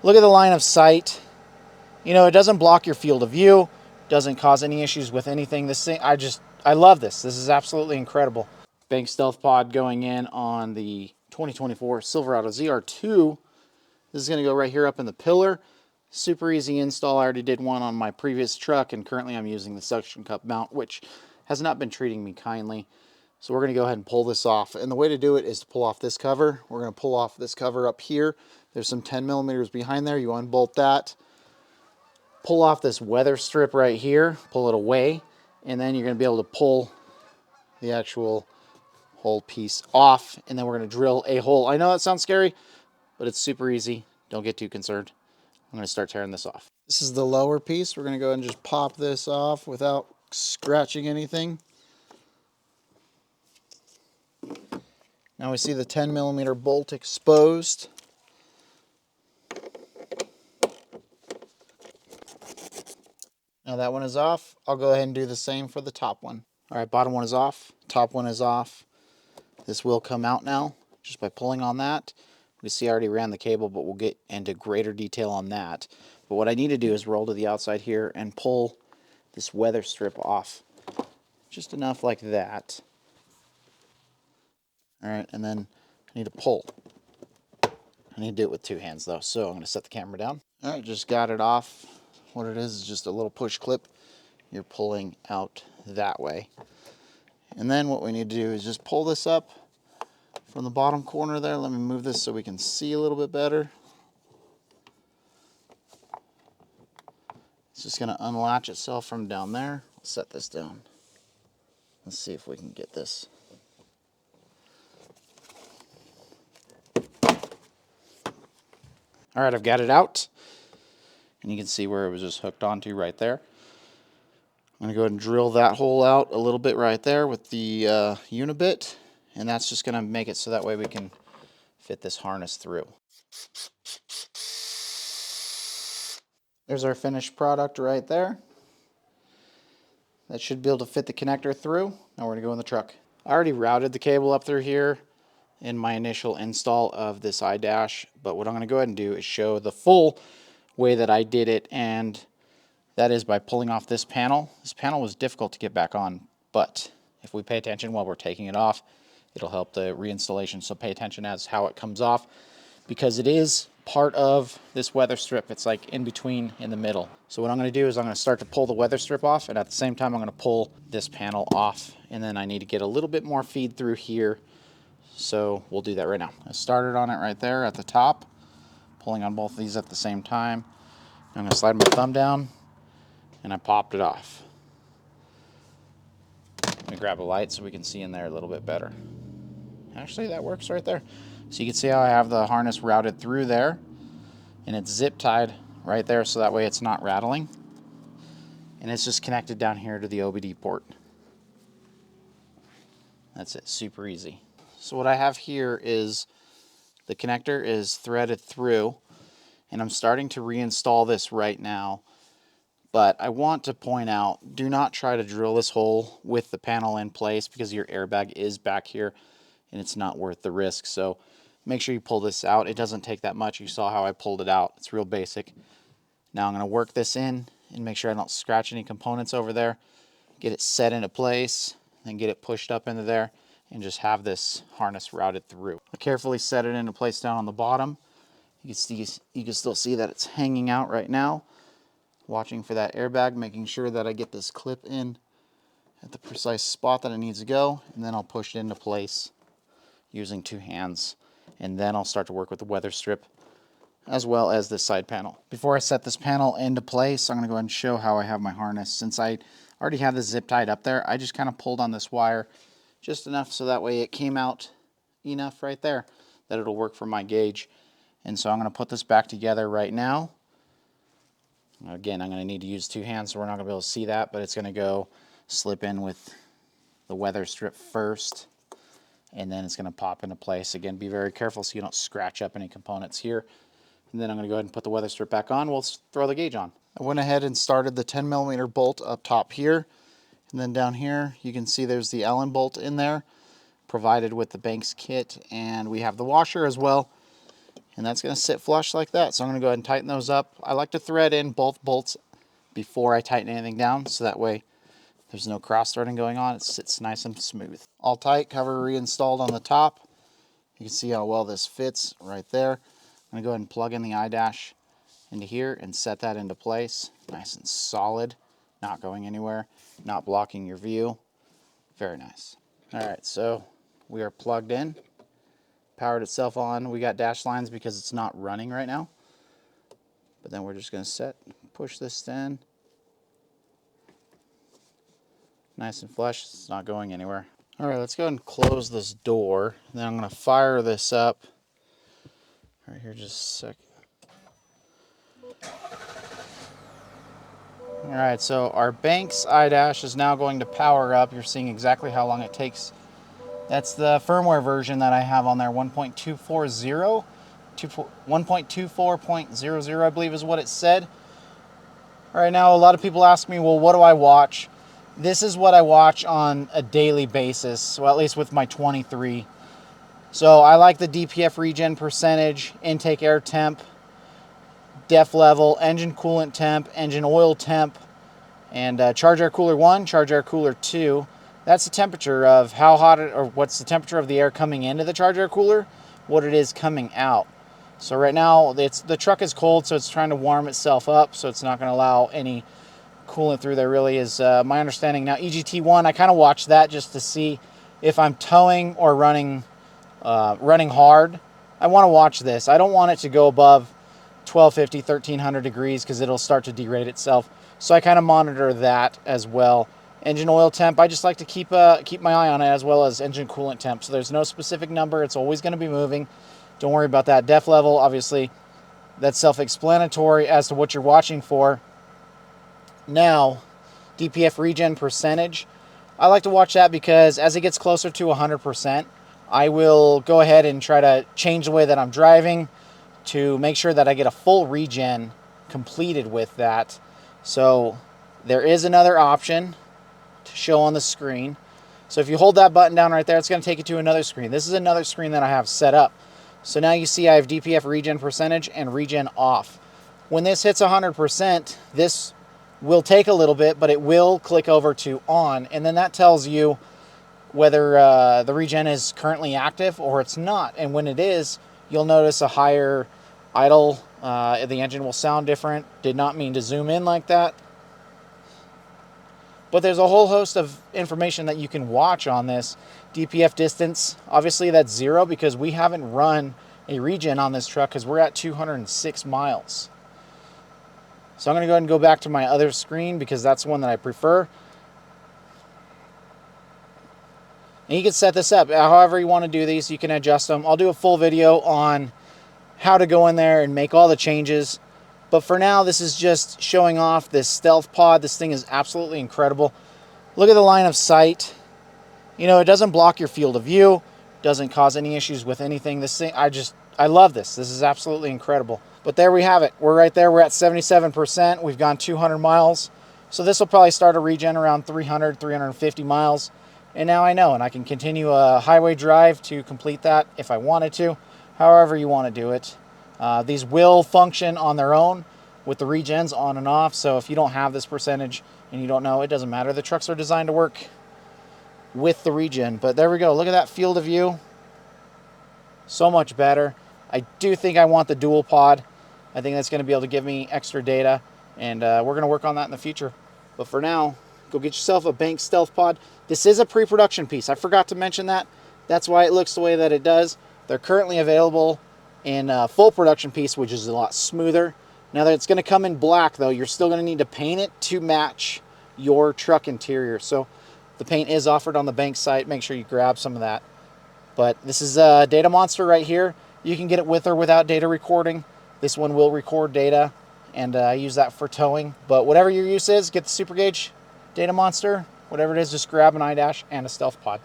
Look at the line of sight. You know, it doesn't block your field of view, doesn't cause any issues with anything. This thing, I love this. This is absolutely incredible. Bank Stealth Pod going in on the 2024 Silverado ZR2. This is going to go right here up in the pillar. Super easy install. I already did one on my previous truck, and currently I'm using the suction cup mount, which has not been treating me kindly. So we're going to go ahead and pull this off. And the way to do it is to pull off this cover. We're going to pull off this cover up here. There's some 10 millimeters behind there. You unbolt that. Pull off this weather strip right here. Pull it away. And then you're going to be able to pull the actual whole piece off. And then we're going to drill a hole. I know that sounds scary, but it's super easy. Don't get too concerned. I'm going to start tearing this off. This is the lower piece. We're going to go ahead and just pop this off without scratching anything. Now we see the 10 millimeter bolt exposed. Now that one is off. I'll go ahead and do the same for the top one. All right, bottom one is off. Top one is off. This will come out now just by pulling on that. We see I already ran the cable, but we'll get into greater detail on that. But what I need to do is roll to the outside here and pull this weather strip off. Just enough like that. All right, and then I need to pull. I need to do it with two hands though, so I'm going to set the camera down. All right, just got it off. What it is just a little push clip. You're pulling out that way. And then what we need to do is just pull this up from the bottom corner there. Let me move this so we can see a little bit better. It's just going to unlatch itself from down there. I'll set this down. Let's see if we can get this. All right, I've got it out. And you can see where it was just hooked onto right there. I'm going to go ahead and drill that hole out a little bit right there with the unibit. And that's just going to make it so that way we can fit this harness through. There's our finished product right there. That should be able to fit the connector through. Now we're going to go in the truck. I already routed the cable up through here in my initial install of this iDash. But what I'm going to go ahead and do is show the full way that I did it, and that is by pulling off this panel. This panel was difficult to get back on, but if we pay attention while we're taking it off, it'll help the reinstallation. So pay attention as how it comes off, because it is part of this weather strip. It's like in between, in the middle. So what I'm going to do is I'm going to start to pull the weather strip off, and at the same time I'm going to pull this panel off, and then I need to get a little bit more feed through here. So we'll do that right now. I started on it right there at the top, pulling on both of these at the same time. I'm going to slide my thumb down, and I popped it off. Let me grab a light so we can see in there a little bit better. Actually, that works right there. So you can see how I have the harness routed through there, and it's zip tied right there so that way it's not rattling. And it's just connected down here to the OBD port. That's it, super easy. So what I have here is the connector is threaded through, and I'm starting to reinstall this right now. But I want to point out, do not try to drill this hole with the panel in place, because your airbag is back here and it's not worth the risk. So make sure you pull this out. It doesn't take that much. You saw how I pulled it out. It's real basic. Now I'm going to work this in and make sure I don't scratch any components over there. Get it set into place, then get it pushed up into there, and just have this harness routed through. I carefully set it into place down on the bottom. You can still see that it's hanging out right now. Watching for that airbag, making sure that I get this clip in at the precise spot that it needs to go, and then I'll push it into place using two hands, and then I'll start to work with the weather strip as well as this side panel. Before I set this panel into place, I'm going to go ahead and show how I have my harness. Since I already have this zip tied up there, I just kind of pulled on this wire just enough so that way it came out enough right there that it'll work for my gauge. And so I'm going to put this back together right now. Again, I'm going to need to use two hands, so we're not going to be able to see that, but it's going to go slip in with the weather strip first, and then it's going to pop into place. Again, be very careful so you don't scratch up any components here. And then I'm going to go ahead and put the weather strip back on. We'll throw the gauge on. I went ahead and started the 10 millimeter bolt up top here, and then down here you can see there's the Allen bolt in there, provided with the Banks kit, and we have the washer as well. And that's going to sit flush like that. So I'm going to go ahead and tighten those up. I like to thread in both bolts before I tighten anything down, so that way there's no cross threading going on. It sits nice and smooth. All tight, cover reinstalled on the top. You can see how well this fits right there. I'm going to go ahead and plug in the iDash into here and set that into place. Nice and solid, not going anywhere, not blocking your view. Very nice. All right, so we are plugged in. Powered itself on. We got dash lines because it's not running right now. But then we're just going to push this in. Nice and flush. It's not going anywhere. All right, let's go ahead and close this door. Then I'm going to fire this up. Right here, just a sec. All right, so our Banks iDash is now going to power up. You're seeing exactly how long it takes. That's the firmware version that I have on there, 1.240, 1.24.00, I believe is what it said. All right, now a lot of people ask me, well, what do I watch? This is what I watch on a daily basis, well, at least with my 23. So I like the DPF regen percentage, intake air temp, def level, engine coolant temp, engine oil temp, and charge air cooler 1, charge air cooler 2. That's the temperature of how hot it, or what's the temperature of the air coming into the charge air cooler, what it is coming out. So right now, the truck is cold, so it's trying to warm itself up, so it's not going to allow any coolant through there, really, is my understanding. Now, EGT1, I kind of watch that just to see if I'm towing or running hard. I want to watch this. I don't want it to go above 1250, 1300 degrees because it'll start to derate itself. So I kind of monitor that as well. Engine oil temp, I just like to keep my eye on it, as well as engine coolant temp. So there's no specific number. It's always going to be moving. Don't worry about that. Def level, obviously, that's self-explanatory as to what you're watching for. Now, DPF regen percentage, I like to watch that because as it gets closer to 100%, I will go ahead and try to change the way that I'm driving to make sure that I get a full regen completed with that. So there is another option to show on the screen. So if you hold that button down right there, it's going to take you to another screen. This is another screen that I have set up. So now you see I have DPF regen percentage and regen off. When this hits 100%, this will take a little bit, but it will click over to on, and then that tells you whether the regen is currently active or it's not. And when it is, you'll notice a higher idle. The engine will sound different. Did not mean to zoom in like that. But there's a whole host of information that you can watch on this. DPF distance, obviously that's 0 because we haven't run a regen on this truck because we're at 206 miles. So I'm going to go ahead and go back to my other screen because that's the one that I prefer. And you can set this up however you want to do these. You can adjust them. I'll do a full video on how to go in there and make all the changes. But for now, this is just showing off this stealth pod. This thing is absolutely incredible. Look at the line of sight. You know, it doesn't block your field of view. Doesn't cause any issues with anything. This thing, I love this. This is absolutely incredible. But there we have it. We're right there. We're at 77%. We've gone 200 miles. So this will probably start a regen around 300, 350 miles. And now I know, and I can continue a highway drive to complete that if I wanted to. However you want to do it. These will function on their own with the regens on and off. So if you don't have this percentage and you don't know, it doesn't matter. The trucks are designed to work with the regen. But there we go. Look at that field of view. So much better. I do think I want the dual pod. I think that's going to be able to give me extra data. And we're going to work on that in the future. But for now, go get yourself a Banks Stealth Pod. This is a pre-production piece. I forgot to mention that. That's why it looks the way that it does. They're currently available in a full production piece, which is a lot smoother. Now that it's going to come in black, though, you're still going to need to paint it to match your truck interior. So the paint is offered on the Banks site. Make sure you grab some of that. But this is a datamonster right here. You can get it with or without data recording. This one will record data, and I use that for towing. But whatever your use is, get the Super Gauge datamonster. Whatever it is, just grab an iDash and a Stealth Pod.